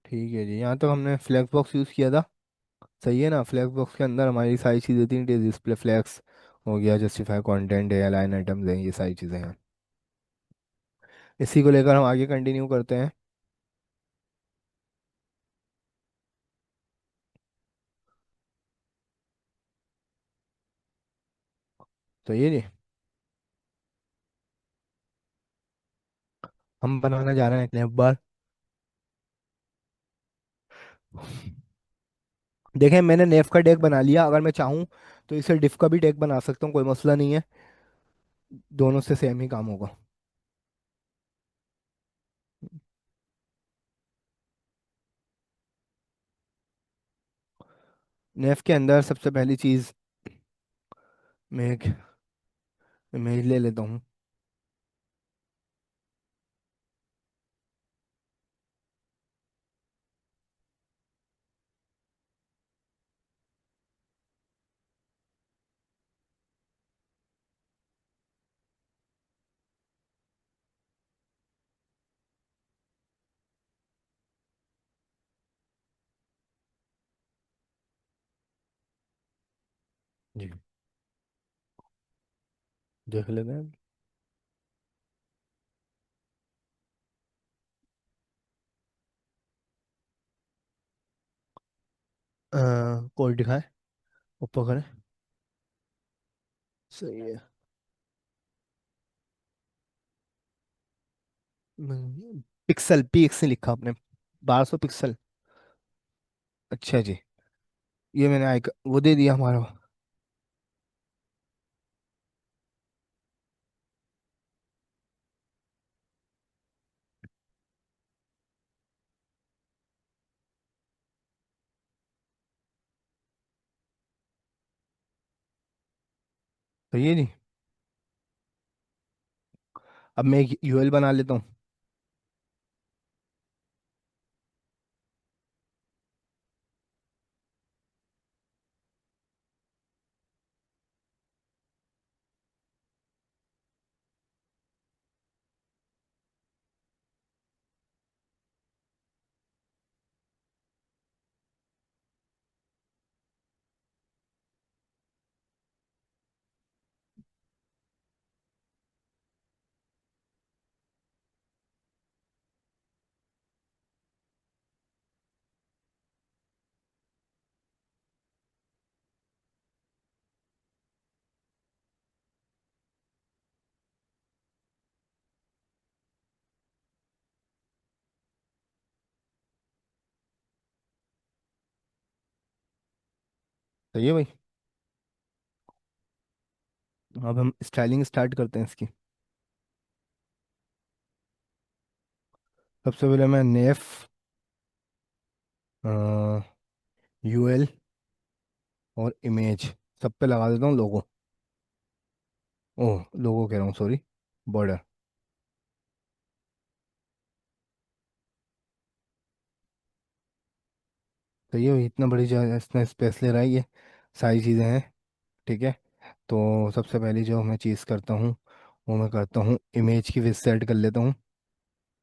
ठीक है जी, यहाँ तो हमने फ्लैक्स बॉक्स यूज़ किया था। सही है ना? फ्लैक्स बॉक्स के अंदर हमारी सारी चीज़ें थी, डिस्प्ले फ्लैक्स हो गया, जस्टिफाई कंटेंट है, लाइन आइटम्स हैं, ये सारी चीज़ें हैं। इसी को लेकर हम आगे कंटिन्यू करते हैं। तो ये जी, हम बनाने जा रहे हैं एक नैप बार। देखें, मैंने नेफ का डेक बना लिया, अगर मैं चाहूँ तो इसे डिफ का भी डेक बना सकता हूँ, कोई मसला नहीं है। दोनों से सेम ही काम होगा। नेफ के अंदर सबसे पहली चीज़, मैं एक इमेज ले लेता हूँ। जी, देख लेते हैं। कोड दिखाए, ऊपर करें। सही है। पिक्सल, पी एक्स नहीं लिखा आपने? 1200 पिक्सल। अच्छा जी। ये मैंने आइक वो दे दिया हमारा। तो ये नहीं, अब मैं एक यूएल बना लेता हूँ। सही है भाई। अब हम स्टाइलिंग स्टार्ट करते हैं इसकी। सबसे पहले मैं नेफ, यूएल और इमेज सब पे लगा देता हूँ लोगो। ओह, लोगो कह रहा हूँ, सॉरी, बॉर्डर। तो ये इतना बड़ी जगह इसने स्पेस ले रहा है, ये सारी चीज़ें हैं। ठीक है। तो सबसे पहली जो मैं चीज़ करता हूँ, वो मैं करता हूँ इमेज की विथ सेट कर लेता हूँ।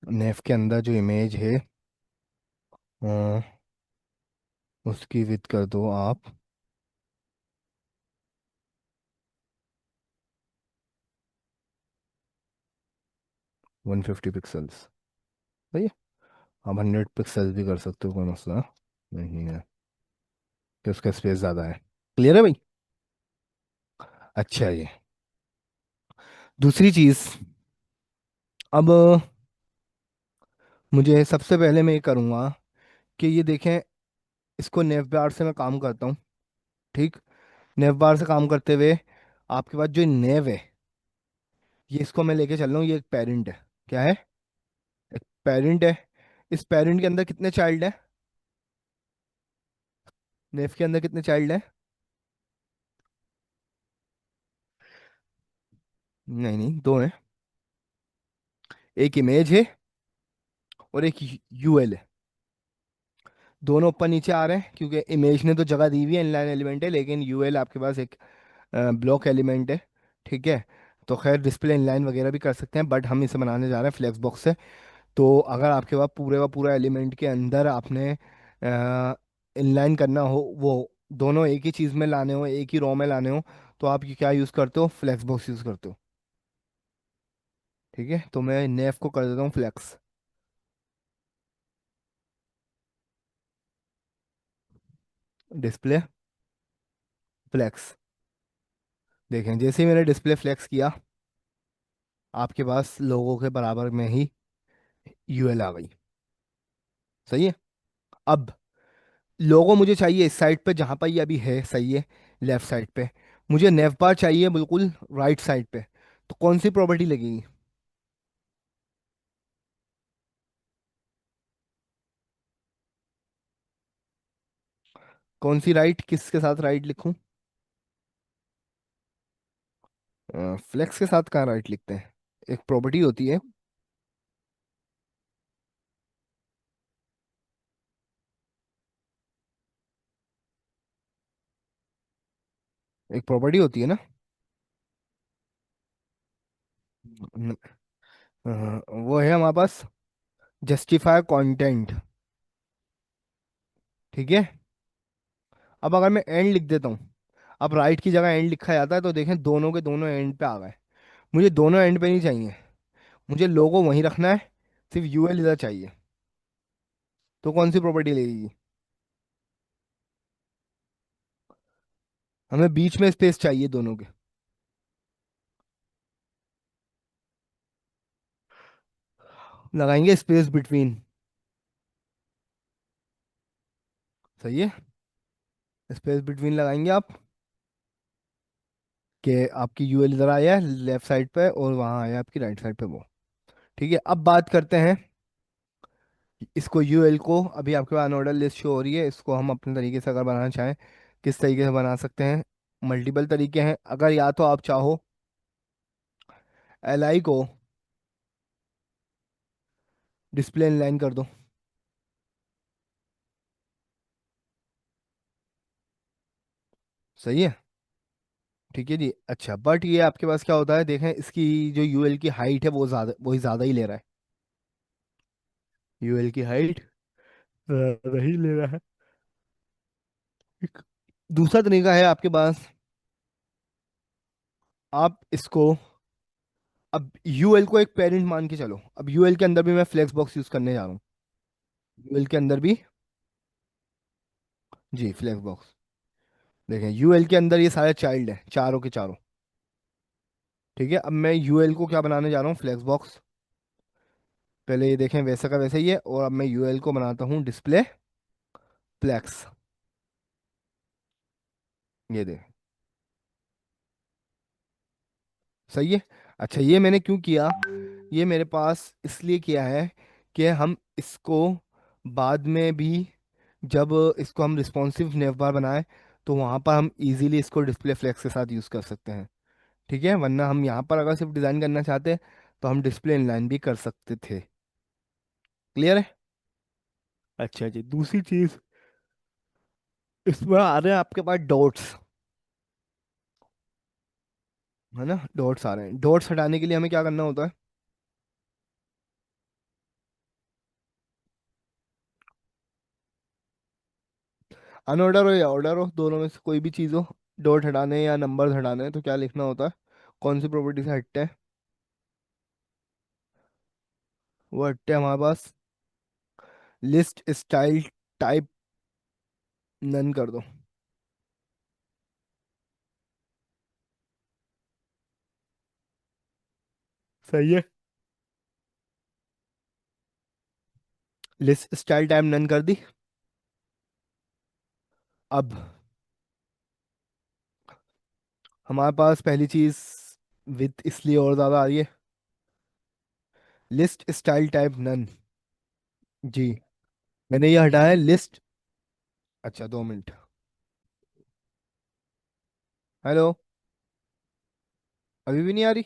नेफ के अंदर जो इमेज है, अ, उसकी विथ कर दो आप 150 पिक्सल्स। सही है। आप 100 पिक्सल्स भी कर सकते हो, कोई मसला नहीं है, कि उसका स्पेस ज़्यादा है। क्लियर है भाई? अच्छा ये, दूसरी चीज़, अब मुझे सबसे पहले मैं ये करूँगा कि ये देखें, इसको नेव बार से मैं काम करता हूँ। ठीक। नेव बार से काम करते हुए आपके पास जो नेव है, ये इसको मैं लेके चल रहा हूँ, ये एक पेरेंट है। क्या है? एक पेरेंट है। इस पेरेंट के अंदर कितने चाइल्ड हैं? नेव के अंदर कितने चाइल्ड हैं? नहीं नहीं, दो हैं। एक इमेज है और एक यूएल है। दोनों ऊपर नीचे आ रहे हैं क्योंकि इमेज ने तो जगह दी हुई है, इनलाइन एलिमेंट है, लेकिन यूएल आपके पास एक ब्लॉक एलिमेंट है। ठीक है। तो खैर डिस्प्ले इनलाइन वगैरह भी कर सकते हैं, बट हम इसे बनाने जा रहे हैं फ्लेक्स बॉक्स से। तो अगर आपके पास पूरे का पूरा एलिमेंट के अंदर आपने इनलाइन करना हो, वो दोनों एक ही चीज़ में लाने हो, एक ही रो में लाने हो, तो आप ये क्या यूज़ करते हो? फ्लेक्स बॉक्स यूज़ करते हो। ठीक है, तो मैं नेफ को कर देता हूँ फ्लेक्स। Display flex. देखें, जैसे ही मैंने डिस्प्ले फ्लेक्स किया, आपके पास लोगों के बराबर में ही यूएल आ गई। सही है। अब लोगो मुझे चाहिए इस साइड पे जहाँ पर ये अभी है, सही है, लेफ्ट साइड पे। मुझे नेव बार चाहिए बिल्कुल राइट साइड पे। तो कौन सी प्रॉपर्टी लगेगी? कौन सी राइट? किसके साथ राइट लिखूं? फ्लेक्स के साथ कहाँ राइट लिखते हैं? एक प्रॉपर्टी होती है। एक प्रॉपर्टी होती है ना। न- वो है हमारे पास, जस्टिफाई कंटेंट। ठीक है। अब अगर मैं एंड लिख देता हूँ, अब राइट की जगह एंड लिखा जाता है, तो देखें दोनों के दोनों एंड पे आ गए। मुझे दोनों एंड पे नहीं चाहिए, मुझे लोगो वहीं रखना है, सिर्फ यूएल इधर चाहिए। तो कौन सी प्रॉपर्टी लगेगी? हमें बीच में स्पेस चाहिए दोनों के। लगाएंगे स्पेस बिटवीन। सही है। स्पेस बिटवीन लगाएंगे आप, कि आपकी यूएल इधर आया है लेफ्ट साइड पे और वहाँ आया आपकी राइट साइड पे वो। ठीक है, अब बात करते हैं इसको, यूएल को। अभी आपके पास अनऑर्डर लिस्ट शो हो रही है, इसको हम अपने तरीके से अगर बनाना चाहें, किस तरीके से बना सकते हैं? मल्टीपल तरीके हैं। अगर या तो आप चाहो एल आई को डिस्प्ले इनलाइन कर दो। सही है। ठीक है जी। अच्छा, बट ये आपके पास क्या होता है, देखें इसकी जो यूएल की हाइट है वो ज़्यादा, वही ज़्यादा ही ले रहा है। यूएल की हाइट ज़्यादा ही ले रहा है। एक दूसरा तरीका है आपके पास, आप इसको, अब यूएल को एक पेरेंट मान के चलो, अब यूएल के अंदर भी मैं फ्लेक्स बॉक्स यूज करने जा रहा हूँ। यूएल के अंदर भी, जी, फ्लेक्स बॉक्स। देखें यूएल के अंदर ये सारे चाइल्ड हैं, चारों के चारों। ठीक है, अब मैं यूएल को क्या बनाने जा रहा हूँ? Flexbox. पहले ये देखें वैसा का वैसा ही है, और अब मैं यूएल को बनाता हूँ डिस्प्ले फ्लेक्स। ये देख, सही है। अच्छा, ये मैंने क्यों किया? ये मेरे पास इसलिए किया है कि हम इसको बाद में भी, जब इसको हम रिस्पॉन्सिव नेव बार बनाए, तो वहाँ पर हम इजीली इसको डिस्प्ले फ्लेक्स के साथ यूज़ कर सकते हैं। ठीक है, वरना हम यहाँ पर अगर सिर्फ डिज़ाइन करना चाहते तो हम डिस्प्ले इनलाइन भी कर सकते थे। क्लियर है। अच्छा जी, दूसरी चीज़, इसमें आ रहे हैं आपके पास डॉट्स, है ना? डॉट्स आ रहे हैं, डॉट्स हटाने के लिए हमें क्या करना होता है? अनऑर्डर हो या ऑर्डर हो, दोनों में से कोई भी चीज़ हो, डॉट हटाने या नंबर हटाने हैं, तो क्या लिखना होता है? कौन सी प्रॉपर्टी से हटते हैं? वो हटते हैं हमारे पास, लिस्ट स्टाइल टाइप नन कर दो। सही है। लिस्ट स्टाइल टाइप नन कर दी। अब हमारे पास पहली चीज विथ इसलिए और ज्यादा आ रही है, लिस्ट स्टाइल टाइप नन। जी, मैंने ये हटाया है लिस्ट। अच्छा, 2 मिनट। हेलो, अभी भी नहीं आ रही?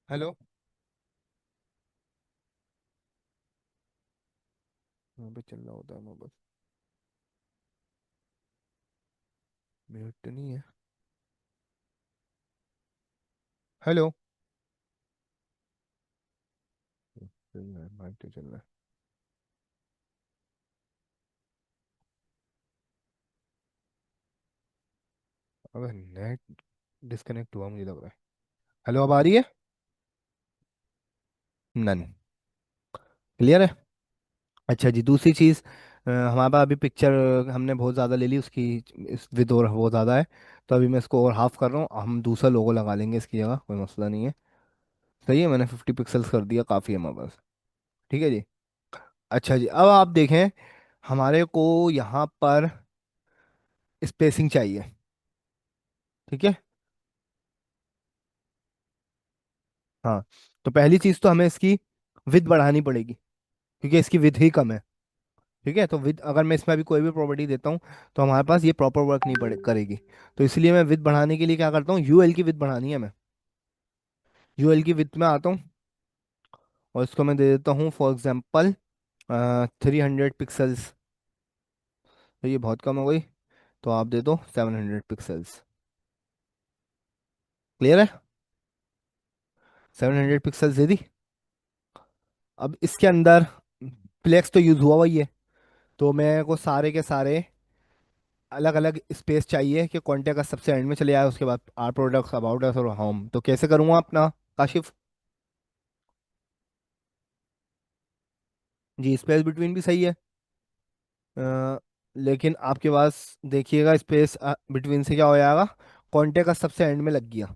हेलो। यहाँ पे चल रहा होता है मोबाइल। म्यूट तो नहीं है। हेलो। चल रहा है, माइक तो चल रहा है। अबे नेट डिस्कनेक्ट हुआ मुझे लग रहा है। हेलो, अब आ रही है? नन। क्लियर है। अच्छा जी, दूसरी चीज़, हमारे पास अभी पिक्चर हमने बहुत ज़्यादा ले ली उसकी, इस विद और बहुत ज़्यादा है। तो अभी मैं इसको और हाफ कर रहा हूँ, हम दूसरा लोगो लगा लेंगे इसकी जगह, कोई मसला नहीं है। सही है, मैंने 50 पिक्सल्स कर दिया, काफ़ी है हमारे पास। ठीक है जी। अच्छा जी, अब आप देखें, हमारे को यहाँ पर स्पेसिंग चाहिए। ठीक है। हाँ। तो पहली चीज़ तो हमें इसकी विद बढ़ानी पड़ेगी, क्योंकि इसकी विद ही कम है। ठीक है, तो विद अगर मैं इसमें अभी कोई भी प्रॉपर्टी देता हूँ तो हमारे पास ये प्रॉपर वर्क नहीं पड़े करेगी। तो इसलिए मैं विद बढ़ाने के लिए क्या करता हूँ, यूएल की विद बढ़ानी है मैं। यूएल की विद में आता हूँ और इसको मैं दे देता हूँ फॉर एग्जाम्पल 300 पिक्सल्स। तो ये बहुत कम हो गई, तो आप दे दो 700 पिक्सल्स। क्लियर है। 700 पिक्सल्स दे दी। अब इसके अंदर फ्लेक्स तो यूज़ हुआ हुआ ही है, तो मेरे को सारे के सारे अलग अलग स्पेस चाहिए कि कॉन्टेक्ट का सबसे एंड में चले जाए, उसके बाद आर प्रोडक्ट्स, अबाउट अस और होम। तो कैसे करूँगा अपना काशिफ? जी, स्पेस बिटवीन भी सही है। अ, लेकिन आपके पास देखिएगा, स्पेस बिटवीन से क्या हो जाएगा, कॉन्टेक्ट का सबसे एंड में लग गया।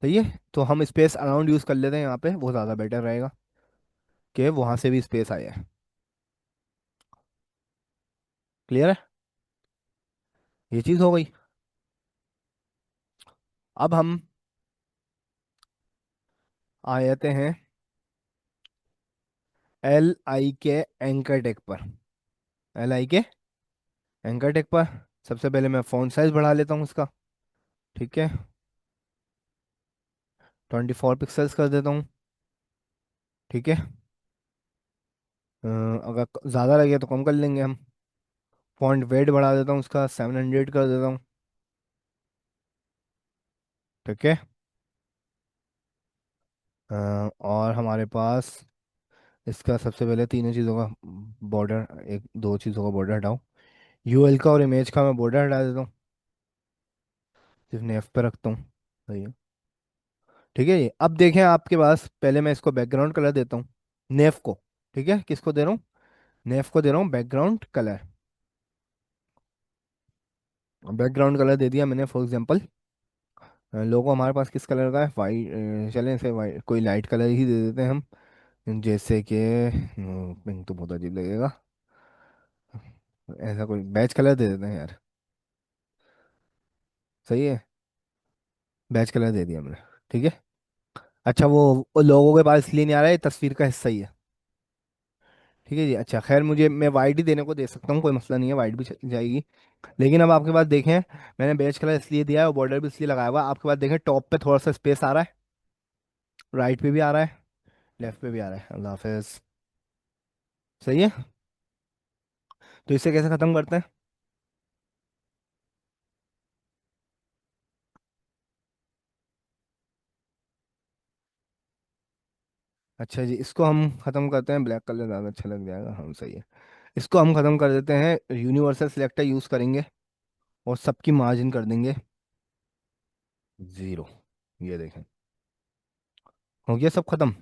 सही है, तो हम स्पेस अराउंड यूज़ कर लेते हैं यहाँ पे, वो ज़्यादा बेटर रहेगा कि वहाँ से भी स्पेस आ जाए। क्लियर है। ये चीज़ हो गई। अब हम आ जाते हैं एल आई के एंकर टेक पर। एल आई के एंकर टेक पर सबसे पहले मैं फ़ॉन्ट साइज बढ़ा लेता हूँ इसका। ठीक है, 24 पिक्सल्स कर देता हूँ। ठीक है। अगर ज़्यादा लगे तो कम कर लेंगे हम। फॉन्ट वेट बढ़ा देता हूँ उसका, 700 कर देता हूँ। ठीक है। और हमारे पास इसका सबसे पहले तीनों चीज़ों का बॉर्डर, एक दो चीज़ों का बॉर्डर हटाओ। यूएल का और इमेज का मैं बॉर्डर हटा देता हूँ, सिर्फ नेफ पे रखता हूँ। सही है। ठीक है, ये अब देखें आपके पास, पहले मैं इसको बैकग्राउंड कलर देता हूँ, नेफ को। ठीक है, किसको दे रहा हूँ? नेफ को दे रहा हूँ बैकग्राउंड कलर। बैकग्राउंड कलर दे दिया मैंने, फॉर एग्जांपल लोगो हमारे पास किस कलर का है, वाइट। चलें इसे वाइट, कोई लाइट कलर ही दे देते हैं हम, जैसे कि पिंक तो बहुत अजीब लगेगा, ऐसा कोई बैच कलर दे देते हैं यार। सही है, बैच कलर दे दिया हमने। ठीक है। अच्छा, वो लोगों के पास इसलिए नहीं आ रहा है, ये तस्वीर का हिस्सा ही है। ठीक है जी। अच्छा खैर, मुझे मैं वाइट ही देने को दे सकता हूँ, कोई मसला नहीं है, वाइट भी चल जाएगी। लेकिन अब आपके पास देखें, मैंने बेज कलर इसलिए दिया है और बॉर्डर भी इसलिए लगाया हुआ है, आपके पास देखें टॉप पे थोड़ा सा स्पेस आ रहा है, राइट पे भी आ रहा है, लेफ्ट पे भी आ रहा है। अल्लाह हाफिज। सही है। तो इसे कैसे ख़त्म करते हैं? अच्छा जी, इसको हम ख़त्म करते हैं, ब्लैक कलर ज़्यादा अच्छा लग जाएगा, हम सही है। इसको हम ख़त्म कर देते हैं, यूनिवर्सल सिलेक्टर यूज़ करेंगे और सबकी मार्जिन कर देंगे 0। ये देखें, हो गया सब ख़त्म।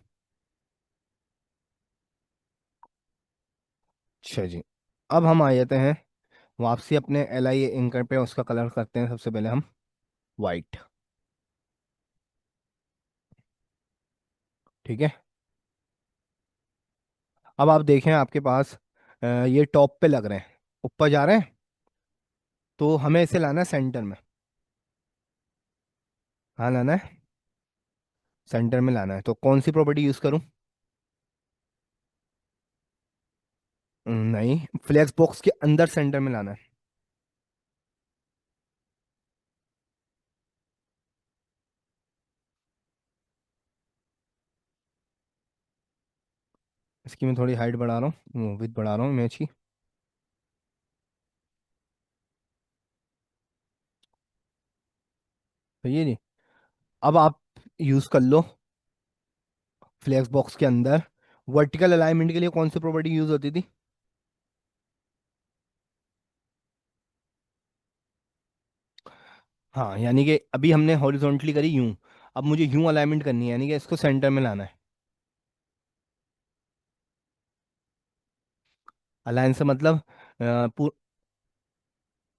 अच्छा जी, अब हम आ जाते हैं वापसी अपने एल आई इंकर पे, उसका कलर करते हैं सबसे पहले हम वाइट। ठीक है। अब आप देखें आपके पास ये टॉप पे लग रहे हैं, ऊपर जा रहे हैं, तो हमें इसे लाना है सेंटर में। हाँ, लाना है, सेंटर में लाना है, तो कौन सी प्रॉपर्टी यूज़ करूँ? नहीं, फ्लेक्स बॉक्स के अंदर सेंटर में लाना है। इसकी मैं थोड़ी हाइट बढ़ा रहा हूँ, विड्थ बढ़ा रहा हूँ इमेज की। सही है जी। अब आप यूज कर लो फ्लेक्स बॉक्स के अंदर वर्टिकल अलाइनमेंट के लिए कौन सी प्रॉपर्टी यूज होती थी? हाँ, यानी कि अभी हमने हॉरिजॉन्टली करी यूं, अब मुझे यूं अलाइनमेंट करनी है, यानी कि इसको सेंटर में लाना है। अलाइन से मतलब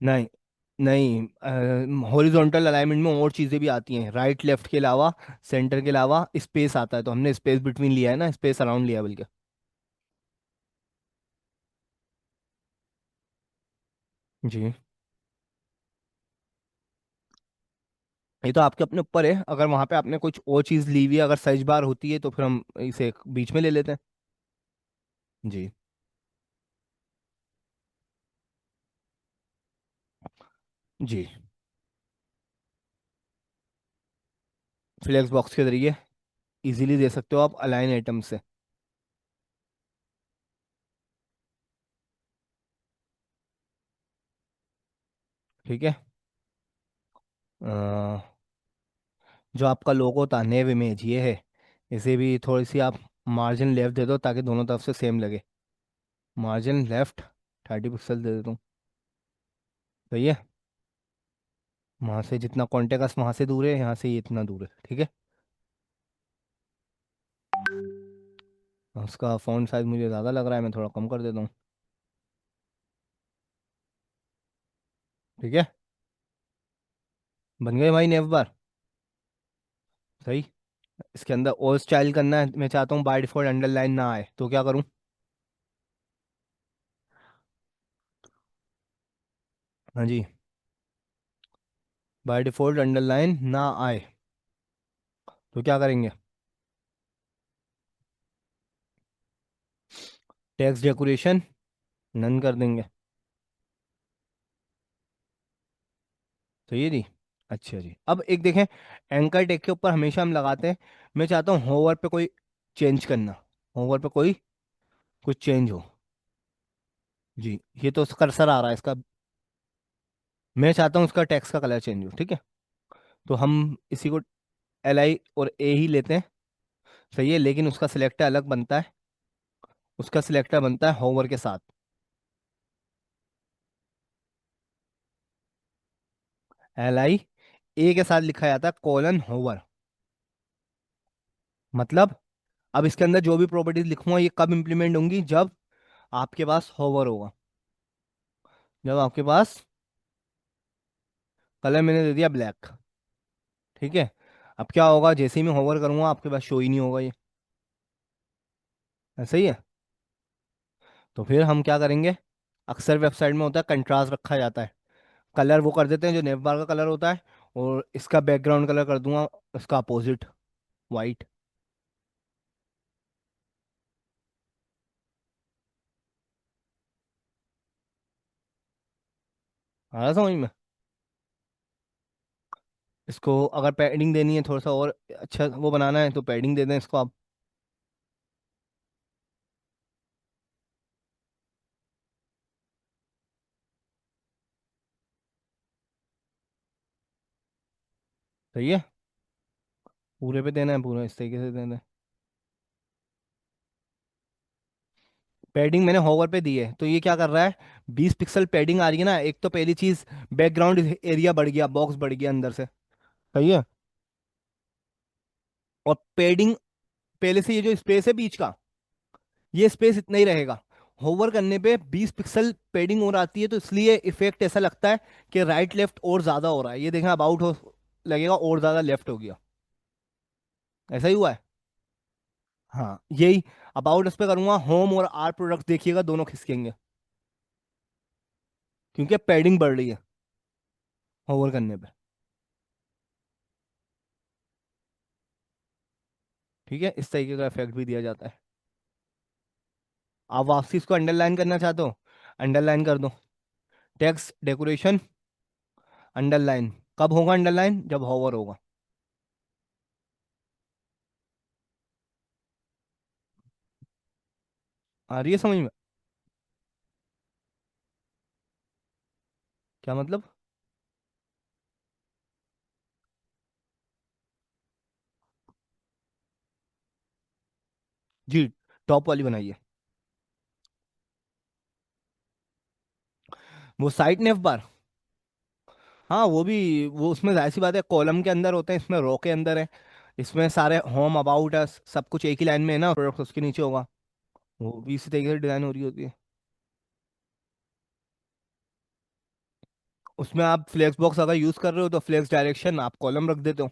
नहीं, नहीं, हॉरिजॉन्टल अलाइनमेंट में और चीज़ें भी आती हैं, राइट लेफ्ट के अलावा, सेंटर के अलावा स्पेस आता है, तो हमने स्पेस बिटवीन लिया है ना, स्पेस अराउंड लिया है बल्कि। जी। ये तो आपके अपने ऊपर है, अगर वहां पे आपने कुछ और चीज़ ली हुई है, अगर सर्च बार होती है तो फिर हम इसे बीच में ले लेते हैं। जी। जी। फ्लेक्स बॉक्स के जरिए इजीली दे सकते हो आप अलाइन आइटम से। ठीक है। अ, जो आपका लोगो था नेव इमेज ये है, इसे भी थोड़ी सी आप मार्जिन लेफ्ट दे दो ताकि दोनों तरफ से सेम लगे। मार्जिन लेफ्ट 30 पिक्सल दे देता हूँ। सही है। वहाँ से जितना कॉन्टेक्ट वहाँ से दूर है, यहाँ से ये इतना दूर है, ठीक है। उसका फ़ॉन्ट साइज मुझे ज़्यादा लग रहा है, मैं थोड़ा कम कर देता हूँ। ठीक है। बन गए भाई नेव बार। सही। इसके अंदर और स्टाइल करना है, मैं चाहता हूँ बाय डिफॉल्ट अंडरलाइन ना आए, तो क्या करूँ? हाँ जी। बाय डिफॉल्ट अंडरलाइन ना आए, तो क्या करेंगे? टेक्स्ट डेकोरेशन नन कर देंगे। तो ये जी। अच्छा जी, अब एक देखें, एंकर टेक के ऊपर हमेशा हम लगाते हैं, मैं चाहता हूँ होवर पे कोई चेंज करना, होवर पे कोई कुछ चेंज हो। जी। ये तो कर्सर आ रहा है इसका, मैं चाहता हूँ इसका टेक्स्ट का कलर चेंज हो, ठीक है। तो हम इसी को एल आई और ए ही लेते हैं। सही है, लेकिन उसका सिलेक्टर अलग बनता है, उसका सिलेक्टर बनता है होवर के साथ। एल आई ए के साथ लिखा जाता है कोलन होवर। मतलब अब इसके अंदर जो भी प्रॉपर्टीज लिखूंगा ये कब इंप्लीमेंट होंगी? जब आपके पास होवर होगा, जब आपके पास, कलर मैंने दे दिया ब्लैक। ठीक है। अब क्या होगा, जैसे ही मैं होवर करूंगा आपके पास शो ही नहीं होगा ये। ऐसा ही है। तो फिर हम क्या करेंगे, अक्सर वेबसाइट में होता है कंट्रास्ट रखा जाता है, कलर वो कर देते हैं जो नेव बार का कलर होता है, और इसका बैकग्राउंड कलर कर दूंगा इसका अपोजिट, वाइट। आ रहा समझ में? इसको अगर पैडिंग देनी है थोड़ा सा और अच्छा वो बनाना है तो पैडिंग दे दें इसको आप। सही है। पूरे पे देना है, पूरा इस तरीके से देना है। पैडिंग मैंने होवर पे दी है, तो ये क्या कर रहा है, 20 पिक्सल पैडिंग आ रही है ना, एक तो पहली चीज बैकग्राउंड एरिया बढ़ गया, बॉक्स बढ़ गया अंदर से। सही है। और पैडिंग, पहले से ये जो स्पेस है बीच का, ये स्पेस इतना ही रहेगा। होवर करने पे 20 पिक्सल पेडिंग और आती है, तो इसलिए इफेक्ट ऐसा लगता है कि राइट लेफ्ट और ज्यादा हो रहा है, ये देखना अबाउट हो लगेगा और ज्यादा लेफ्ट हो गया। ऐसा ही हुआ है। हाँ यही, अबाउट इस पे करूंगा, होम और आर प्रोडक्ट देखिएगा दोनों खिसकेंगे, क्योंकि पैडिंग बढ़ रही है होवर करने पे। ठीक है, इस तरीके का इफेक्ट भी दिया जाता है। आप वापसी इसको अंडरलाइन करना चाहते हो, अंडरलाइन कर दो, टेक्स्ट डेकोरेशन अंडरलाइन। कब होगा अंडरलाइन? जब होवर होगा। आ रही है समझ में? क्या मतलब? जी, टॉप वाली बनाइए। वो साइड नेव बार, हाँ वो भी, वो उसमें जाहिर सी बात है कॉलम के अंदर होते हैं, इसमें रो के अंदर है। इसमें सारे होम अबाउट है, सब कुछ एक ही लाइन में है ना, प्रोडक्ट उसके नीचे होगा। वो भी इसी तरीके से डिजाइन हो रही होती है। उसमें आप फ्लेक्स बॉक्स अगर यूज कर रहे हो तो फ्लेक्स डायरेक्शन आप कॉलम रख देते हो।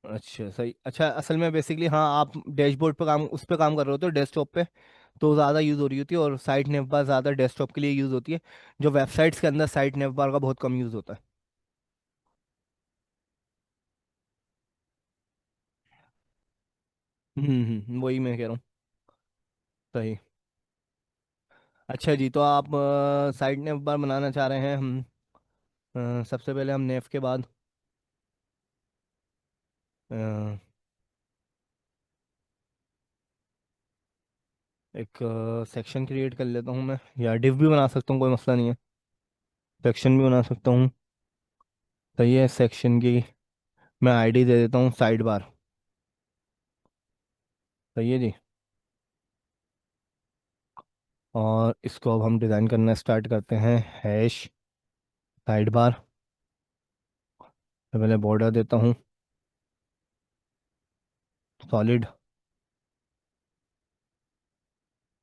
अच्छा सही, अच्छा असल में बेसिकली हाँ, आप डैशबोर्ड पे काम, उस पे काम कर रहे होते हो डेस्कटॉप पे, तो ज़्यादा यूज़ हो रही होती है। और साइट नेव बार ज़्यादा डेस्कटॉप के लिए यूज़ होती है, जो वेबसाइट्स के अंदर साइट नेव बार का बहुत कम यूज़ होता है। वही मैं कह रहा हूँ। सही। अच्छा जी, तो आप साइट नेव बार बनाना चाह रहे हैं हम। सबसे पहले हम नेव के बाद अ, एक सेक्शन क्रिएट कर लेता हूँ मैं, या डिव भी बना सकता हूँ, कोई मसला नहीं है। सेक्शन भी बना सकता हूँ। सही है, सेक्शन की मैं आईडी दे देता हूँ साइड बार। सही है जी। और इसको अब हम डिज़ाइन करना स्टार्ट करते हैं। हैश साइड बार, मैं पहले बॉर्डर देता हूँ सॉलिड,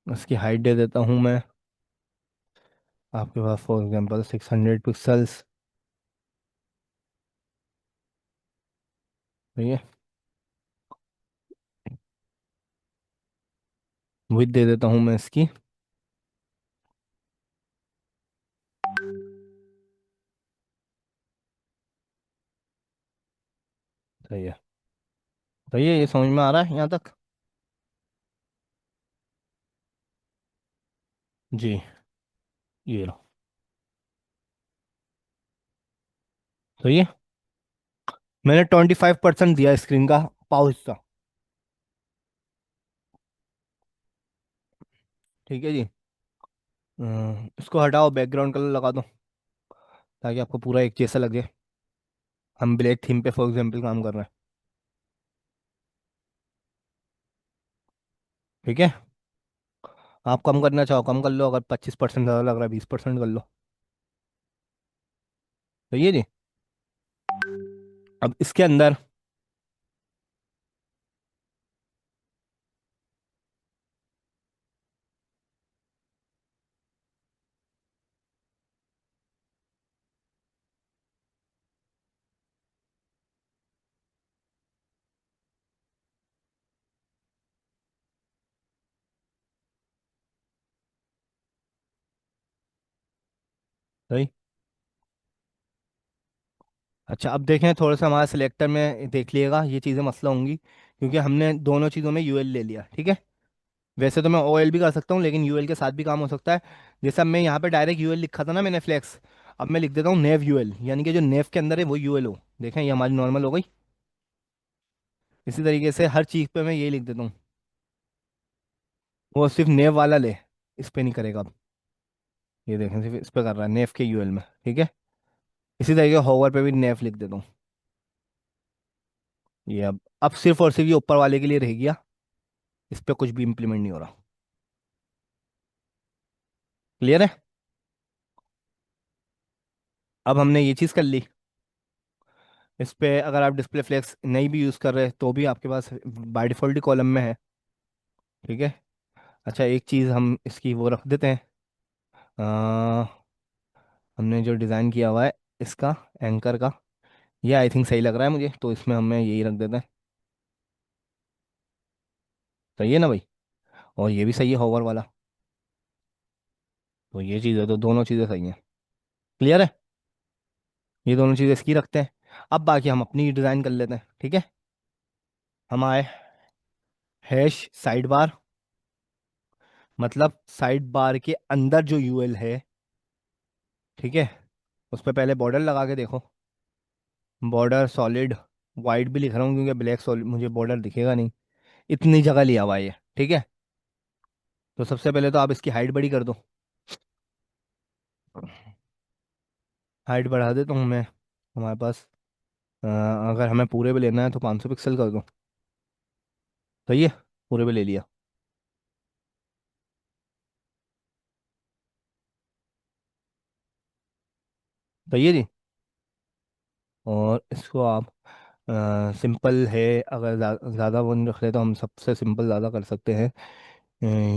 उसकी हाइट दे देता हूँ मैं आपके पास फॉर एग्जांपल 600 पिक्सल्स। सही है। विड्थ दे देता हूँ मैं इसकी। सही है। सही है, ये समझ में आ रहा है यहाँ तक। जी, ये लो। सही है, मैंने 25% दिया स्क्रीन का पाव हिस्सा। ठीक है जी। इसको हटाओ, बैकग्राउंड कलर लगा दो, ताकि आपको पूरा एक जैसा लगे। हम ब्लैक थीम पे फॉर एग्जांपल काम कर रहे हैं। ठीक है। आप कम करना चाहो कम कर लो, अगर 25% ज़्यादा लग रहा है 20% कर लो। सही है जी। अब इसके अंदर, सही। अच्छा अब देखें, थोड़ा सा हमारे सिलेक्टर में देख लिएगा, ये चीज़ें मसला होंगी क्योंकि हमने दोनों चीज़ों में यूएल ले लिया। ठीक है। वैसे तो मैं ओएल भी कर सकता हूँ, लेकिन यूएल के साथ भी काम हो सकता है। जैसे अब मैं यहाँ पे डायरेक्ट यूएल लिखा था ना मैंने फ्लेक्स, अब मैं लिख देता हूँ नेव यूएल, यानी कि जो नेव के अंदर है वो यूएल हो। देखें ये हमारी नॉर्मल हो गई। इसी तरीके से हर चीज़ पे मैं यही लिख देता हूँ, वो सिर्फ नेव वाला ले, इस पे नहीं करेगा अब। ये देखें सिर्फ इस पे कर रहा है, नेव के यूएल में। ठीक है। इसी तरीके होवर पे भी नेव लिख देता हूँ। ये अब सिर्फ और सिर्फ ये ऊपर वाले के लिए रह गया, इस पे कुछ भी इंप्लीमेंट नहीं हो रहा। क्लियर है। अब हमने ये चीज़ कर ली। इस पे अगर आप डिस्प्ले फ्लेक्स नहीं भी यूज़ कर रहे तो भी आपके पास बाय डिफ़ॉल्ट ही कॉलम में है। ठीक है। अच्छा एक चीज़ हम इसकी वो रख देते हैं, हमने जो डिज़ाइन किया हुआ है इसका, एंकर का, ये आई थिंक सही लग रहा है मुझे, तो इसमें हमें यही रख देते हैं। सही है ना भाई। और ये भी सही है होवर वाला। तो ये चीज़ है, तो दोनों चीज़ें सही हैं। क्लियर है। ये दोनों चीज़ें इसकी रखते हैं। अब बाकी हम अपनी डिज़ाइन कर लेते हैं। ठीक है। हम आए हैश साइड बार, मतलब साइड बार के अंदर जो यूएल है। ठीक है। उस पर पहले बॉर्डर लगा के देखो। बॉर्डर सॉलिड, वाइट भी लिख रहा हूँ क्योंकि ब्लैक सॉलिड मुझे बॉर्डर दिखेगा नहीं, इतनी जगह लिया हुआ है ये। ठीक है। तो सबसे पहले तो आप इसकी हाइट बड़ी कर दो। हाइट बढ़ा देता हूँ मैं। हमारे पास अगर हमें पूरे पे लेना है तो 500 पिक्सल कर दूँ। सही है, पूरे पे ले लिया। सही है जी। और इसको आप सिंपल है, अगर ज़्यादा वो नहीं रख रहे तो हम सबसे सिंपल ज़्यादा कर सकते हैं।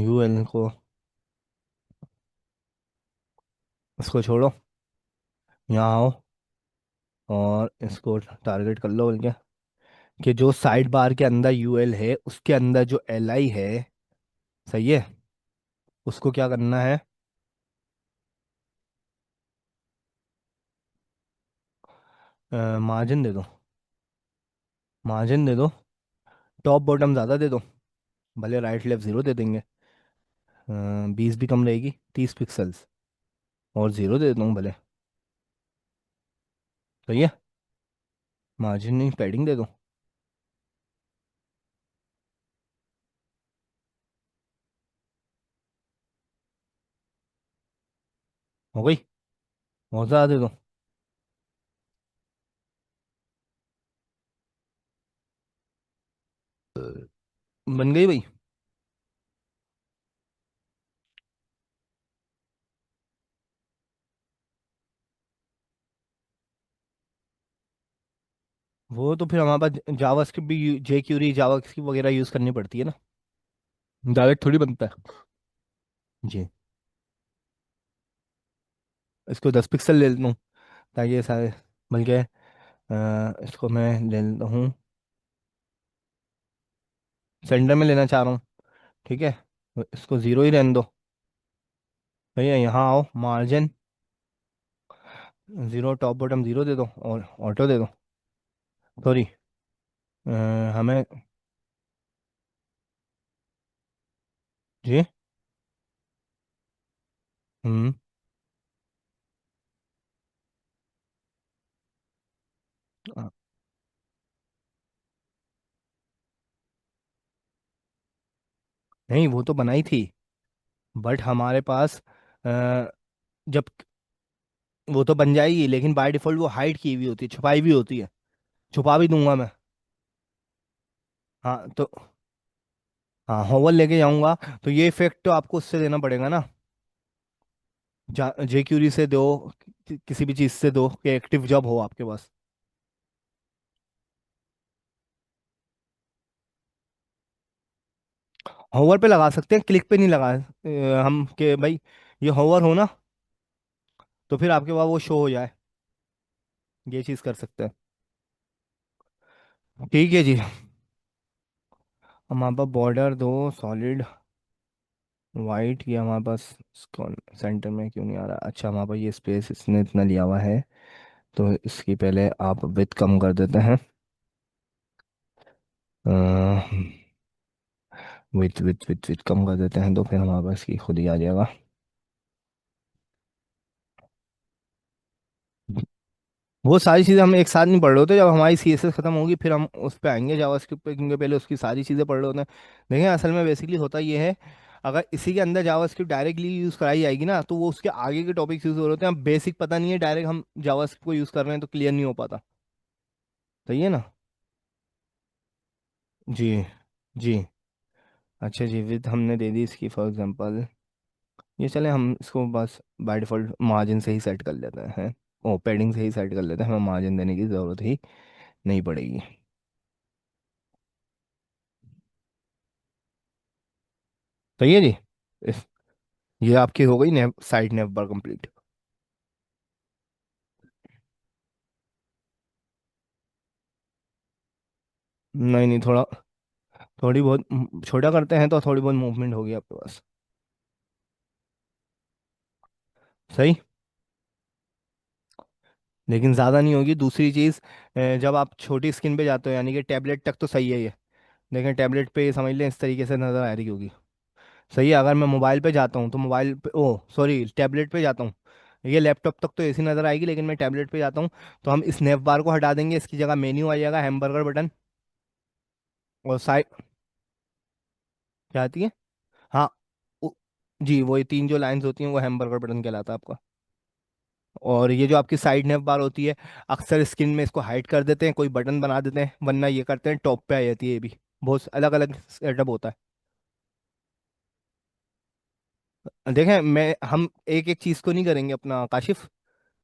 यूएल को, इसको छोड़ो, यहाँ आओ और इसको टारगेट कर लो बल्कि, कि जो साइड बार के अंदर यूएल है उसके अंदर जो एल आई है, सही है, उसको क्या करना है, मार्जिन दे दो। मार्जिन दे दो, टॉप बॉटम ज़्यादा दे दो, भले राइट लेफ्ट ज़ीरो दे देंगे। 20 भी कम रहेगी, 30 पिक्सल्स, और ज़ीरो दे देता हूँ भले। सही है, मार्जिन नहीं, पैडिंग दे दो। हो गई, बहुत ज़्यादा दे दो। बन गई भाई। वो तो फिर हमारे पास जावास्क्रिप्ट भी, जे क्यूरी जावास्क्रिप्ट वगैरह यूज़ करनी पड़ती है ना, डायरेक्ट थोड़ी बनता है। जी। इसको 10 पिक्सल ले लेता हूँ ताकि ये सारे, बल्कि इसको मैं ले लेता हूँ, सेंटर में लेना चाह रहा हूँ। ठीक है, तो इसको ज़ीरो ही रहने दो। भैया यहाँ आओ, margin zero, top bottom zero दे दो और ऑटो दे दो। सॉरी, हमें, जी, हम्म, अ, नहीं वो तो बनाई थी, बट हमारे पास जब, वो तो बन जाएगी लेकिन बाय डिफॉल्ट वो हाइड की हुई होती है, छुपाई हुई होती है। छुपा भी दूंगा मैं। हाँ तो, हाँ होवर लेके जाऊंगा, तो ये इफेक्ट तो आपको उससे देना पड़ेगा ना, जे क्यूरी से दो, किसी भी चीज़ से दो कि एक्टिव जब हो आपके पास। होवर पे लगा सकते हैं, क्लिक पे नहीं लगा हम, के भाई ये होवर हो ना, तो फिर आपके पास वो शो हो जाए, ये चीज़ कर सकते हैं। ठीक है जी। हमारे पास बॉर्डर दो सॉलिड वाइट, ये हमारे पास, इसको सेंटर में क्यों नहीं आ रहा, अच्छा हमारे पास ये स्पेस इसने इतना लिया हुआ है, तो इसकी पहले आप विथ कम कर देते हैं। विथ विथ विथ विथ कम कर देते हैं, तो फिर हमारे पास की खुद ही आ जाएगा। वो सारी चीज़ें हम एक साथ नहीं पढ़ रहे होते, जब हमारी सीएसएस खत्म होगी फिर हम उस पर आएंगे जावास्क्रिप्ट पे, क्योंकि पहले उसकी सारी चीज़ें पढ़ रहे होते हैं। देखिए असल में बेसिकली होता ये है, अगर इसी के अंदर जावास्क्रिप्ट डायरेक्टली यूज़ कराई जाएगी ना, तो वो उसके आगे के टॉपिक्स यूज़ हो रहे होते हैं, हम बेसिक पता नहीं है, डायरेक्ट हम जावास्क्रिप्ट को यूज़ कर रहे हैं तो क्लियर नहीं हो पाता। सही है ना। जी। जी। अच्छा जी, विद हमने दे दी इसकी फॉर एग्जांपल, ये चले हम इसको बस बाय डिफ़ॉल्ट मार्जिन से ही सेट कर लेते हैं, ओ पैडिंग से ही सेट कर लेते हैं, हमें मार्जिन देने की ज़रूरत ही नहीं पड़ेगी। सही है जी। इस, ये आपकी हो गई नेव साइड नेव बार कंप्लीट। नहीं नहीं, थोड़ा, थोड़ी बहुत छोटा करते हैं तो थोड़ी बहुत मूवमेंट होगी आपके पास। सही, लेकिन ज़्यादा नहीं होगी। दूसरी चीज़, जब आप छोटी स्क्रीन पे जाते हो, यानी कि टैबलेट तक तो सही है ये, लेकिन टैबलेट पे समझ लें इस तरीके से नज़र आ रही होगी। सही है, अगर मैं मोबाइल पे जाता हूँ तो मोबाइल पे, ओ सॉरी टैबलेट पे जाता हूँ, ये लैपटॉप तक तो ऐसी नज़र आएगी, लेकिन मैं टैबलेट पे जाता हूँ तो हम इस नेव बार को हटा देंगे, इसकी जगह मेन्यू आ जाएगा, हैमबर्गर बटन, और साइड, क्या आती है, हाँ, उ- जी वही तीन जो लाइंस होती हैं वो हैमबर्गर बटन कहलाता है आपका। और ये जो आपकी साइड नेव बार होती है, अक्सर स्क्रीन में इसको हाइड कर देते हैं, कोई बटन बना देते हैं, वरना ये करते हैं टॉप पे आ जाती है ये भी। बहुत अलग अलग सेटअप होता है। देखें, मैं हम एक एक चीज़ को नहीं करेंगे अपना काशिफ।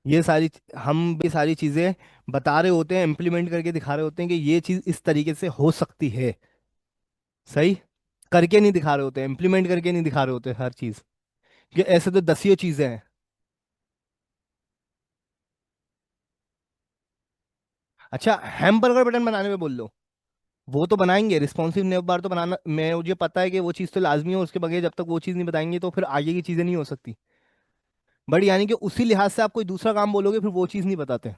ये सारी हम भी सारी चीज़ें बता रहे होते हैं, इम्प्लीमेंट करके दिखा रहे होते हैं कि ये चीज़ इस तरीके से हो सकती है। सही। करके नहीं दिखा रहे होते, इम्प्लीमेंट करके नहीं दिखा रहे होते हर चीज़। कि ऐसे तो दसियों चीज़ें हैं। अच्छा, हैमबर्गर बटन बनाने में बोल लो। वो तो बनाएंगे, रिस्पॉन्सिव नेव बार तो बनाना, मैं मुझे पता है कि वो चीज़ तो लाजमी है, उसके बगैर जब तक वो चीज़ नहीं बताएंगे तो फिर आगे की चीज़ें नहीं हो सकती। बट यानी कि उसी लिहाज से आप कोई दूसरा काम बोलोगे फिर वो चीज़ नहीं बताते।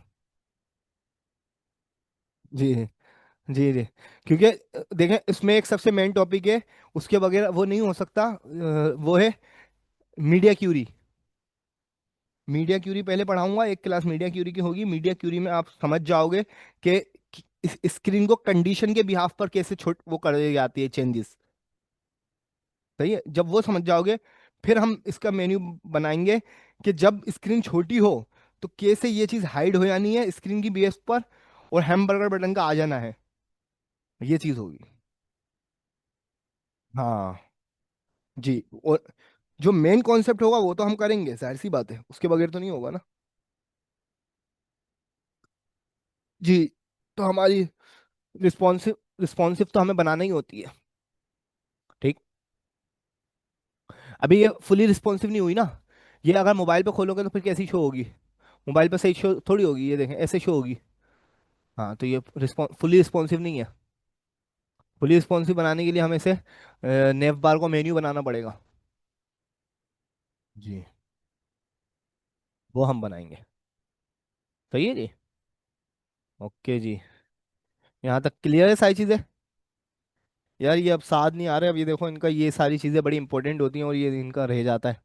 जी जी जी। क्योंकि देखें, इसमें एक सबसे मेन टॉपिक है, उसके बगैर वो नहीं हो सकता, वो है मीडिया क्यूरी। मीडिया क्यूरी पहले पढ़ाऊंगा, एक क्लास मीडिया क्यूरी की होगी। मीडिया क्यूरी में आप समझ जाओगे कि इस स्क्रीन को कंडीशन के बिहाफ पर कैसे छोट वो कर जाती है चेंजेस। सही है, जब वो समझ जाओगे फिर हम इसका मेन्यू बनाएंगे कि जब स्क्रीन छोटी हो तो कैसे ये चीज़ हाइड हो जानी है स्क्रीन की बेस पर, और हैमबर्गर बटन का आ जाना है, ये चीज़ होगी। हाँ जी। और जो मेन कॉन्सेप्ट होगा वो तो हम करेंगे, जाहिर सी बात है, उसके बगैर तो नहीं होगा ना। जी। तो हमारी रिस्पॉन्सिव रिस्पॉन्सिव तो हमें बनाना ही होती है। ठीक। अभी ये फुली रिस्पॉन्सिव नहीं हुई ना। ये अगर मोबाइल पे खोलोगे तो फिर कैसी शो होगी? मोबाइल पे सही शो थोड़ी होगी, ये देखें ऐसे शो होगी। हाँ, तो ये फुली रिस्पॉन्सिव नहीं है। फुली रिस्पॉन्सिव बनाने के लिए हमें इसे नेव बार को मेन्यू बनाना पड़ेगा। जी। वो हम बनाएंगे। सही है जी। ओके जी। यहाँ तक क्लियर है सारी चीज़ें? यार ये अब साथ नहीं आ रहे, अब ये देखो, इनका ये सारी चीज़ें बड़ी इंपॉर्टेंट होती हैं और ये इनका रह जाता है।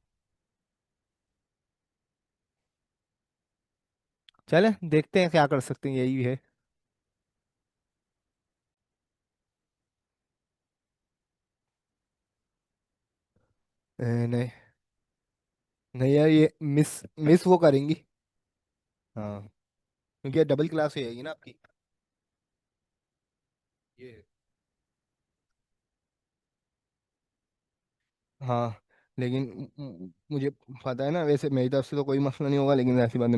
चले देखते हैं क्या कर सकते हैं, यही है। नहीं नहीं यार, ये मिस मिस वो करेंगी। हाँ, क्योंकि डबल क्लास हो जाएगी ना आपकी। ये। हाँ, लेकिन मुझे पता है ना, वैसे मेरी तरफ से तो कोई मसला नहीं होगा, लेकिन ऐसी बात